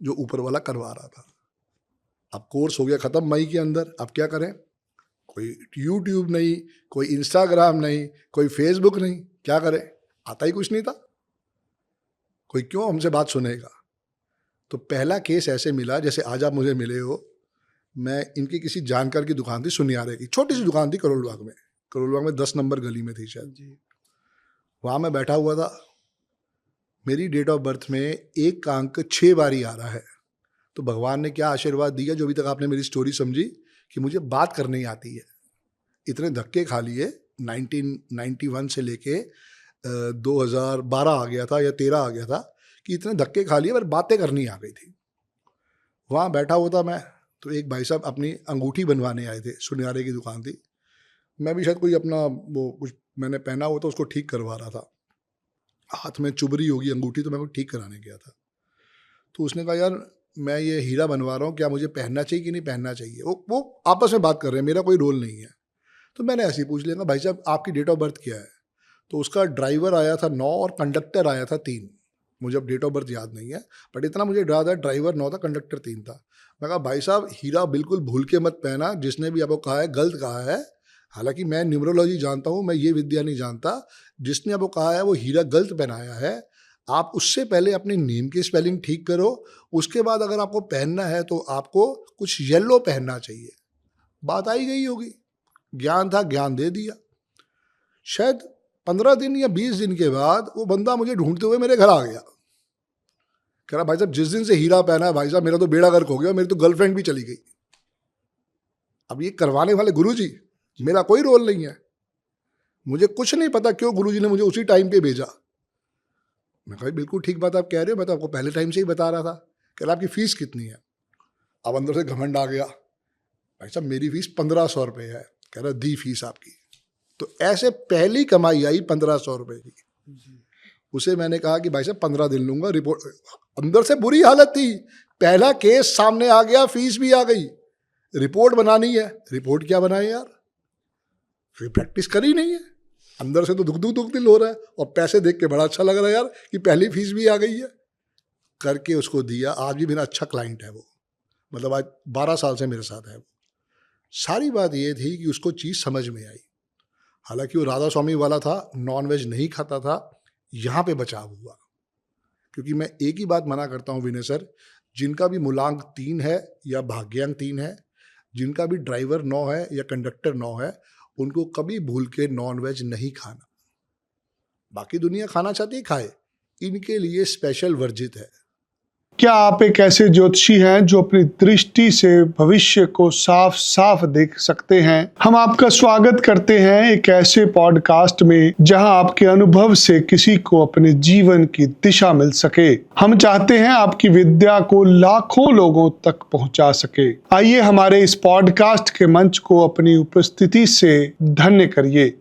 जो ऊपर वाला करवा रहा था। अब कोर्स हो गया ख़त्म मई के अंदर, अब क्या करें? कोई यूट्यूब नहीं, कोई इंस्टाग्राम नहीं, कोई फेसबुक नहीं, क्या करें? आता ही कुछ नहीं था, कोई क्यों हमसे बात सुनेगा? तो पहला केस ऐसे मिला जैसे आज आप मुझे मिले हो। मैं इनकी किसी जानकार की दुकान थी सुनियारे की, छोटी सी दुकान थी करोल बाग में 10 नंबर गली में थी शायद जी। वहाँ मैं बैठा हुआ था, मेरी डेट ऑफ बर्थ में 1 का अंक 6 बारी आ रहा है। तो भगवान ने क्या आशीर्वाद दिया जो अभी तक आपने मेरी स्टोरी समझी कि मुझे बात करनी आती है। इतने धक्के खा लिए, 1991 से लेके 2012 आ गया था या 13 आ गया था कि इतने धक्के खा लिए पर बातें करनी आ गई थी। वहाँ बैठा हुआ था मैं, तो एक भाई साहब अपनी अंगूठी बनवाने आए थे, सुनियारे की दुकान थी। मैं भी शायद कोई अपना वो कुछ मैंने पहना हुआ था उसको ठीक करवा रहा था, हाथ में चुभरी होगी अंगूठी, तो मैं वो ठीक कराने गया था। तो उसने कहा यार मैं ये हीरा बनवा रहा हूँ, क्या मुझे पहनना चाहिए कि नहीं पहनना चाहिए? वो आपस में बात कर रहे हैं, मेरा कोई रोल नहीं है। तो मैंने ऐसे ही पूछ लिया, भाई साहब आपकी डेट ऑफ बर्थ क्या है? तो उसका ड्राइवर आया था 9 और कंडक्टर आया था 3। मुझे अब डेट ऑफ बर्थ याद नहीं है, बट इतना मुझे याद है ड्राइवर 9 था, कंडक्टर 3 था। मैं कहा भाई साहब हीरा बिल्कुल भूल के मत पहना, जिसने भी आपको कहा है गलत कहा है। हालांकि मैं न्यूमरोलॉजी जानता हूँ, मैं ये विद्या नहीं जानता। जिसने आपको कहा है वो हीरा गलत पहनाया है। आप उससे पहले अपने नेम की स्पेलिंग ठीक करो, उसके बाद अगर आपको पहनना है तो आपको कुछ येलो पहनना चाहिए। बात आई गई होगी, ज्ञान था, ज्ञान दे दिया। शायद 15 दिन या 20 दिन के बाद वो बंदा मुझे ढूंढते हुए मेरे घर आ गया, कह रहा भाई साहब जिस दिन से हीरा पहना है भाई साहब मेरा तो बेड़ा गर्क हो गया, मेरी तो गर्लफ्रेंड भी चली गई। अब ये करवाने वाले गुरुजी, मेरा कोई रोल नहीं है, मुझे कुछ नहीं पता क्यों गुरुजी ने मुझे उसी टाइम पे भेजा। मैं कहा बिल्कुल ठीक बात आप कह रहे हो, मैं तो आपको पहले टाइम से ही बता रहा था। कह रहा आपकी फीस कितनी है? अब अंदर से घमंड आ गया, भाई साहब मेरी फीस 1500 रुपये है। कह रहा दी फीस आपकी। तो ऐसे पहली कमाई आई 1500 रुपये की। उसे मैंने कहा कि भाई साहब 15 दिन लूंगा, रिपोर्ट। अंदर से बुरी हालत थी, पहला केस सामने आ गया, फीस भी आ गई, रिपोर्ट बनानी है। रिपोर्ट क्या बनाए यार, फिर प्रैक्टिस करी नहीं है। अंदर से तो दुख दिल हो रहा है, और पैसे देख के बड़ा अच्छा लग रहा है यार कि पहली फीस भी आ गई है। करके उसको दिया। आज भी मेरा अच्छा क्लाइंट है वो, मतलब आज 12 साल से मेरे साथ है वो। सारी बात ये थी कि उसको चीज़ समझ में आई। हालांकि वो राधा स्वामी वाला था, नॉनवेज नहीं खाता था, यहाँ पे बचाव हुआ। क्योंकि मैं एक ही बात मना करता हूँ विनय सर, जिनका भी मूलांक 3 है या भाग्यांक 3 है, जिनका भी ड्राइवर 9 है या कंडक्टर 9 है, उनको कभी भूल के नॉनवेज नहीं खाना। बाकी दुनिया खाना चाहती है खाए, इनके लिए स्पेशल वर्जित है। क्या आप एक ऐसे ज्योतिषी हैं जो अपनी दृष्टि से भविष्य को साफ साफ देख सकते हैं? हम आपका स्वागत करते हैं एक ऐसे पॉडकास्ट में जहां आपके अनुभव से किसी को अपने जीवन की दिशा मिल सके। हम चाहते हैं आपकी विद्या को लाखों लोगों तक पहुंचा सके। आइए हमारे इस पॉडकास्ट के मंच को अपनी उपस्थिति से धन्य करिए।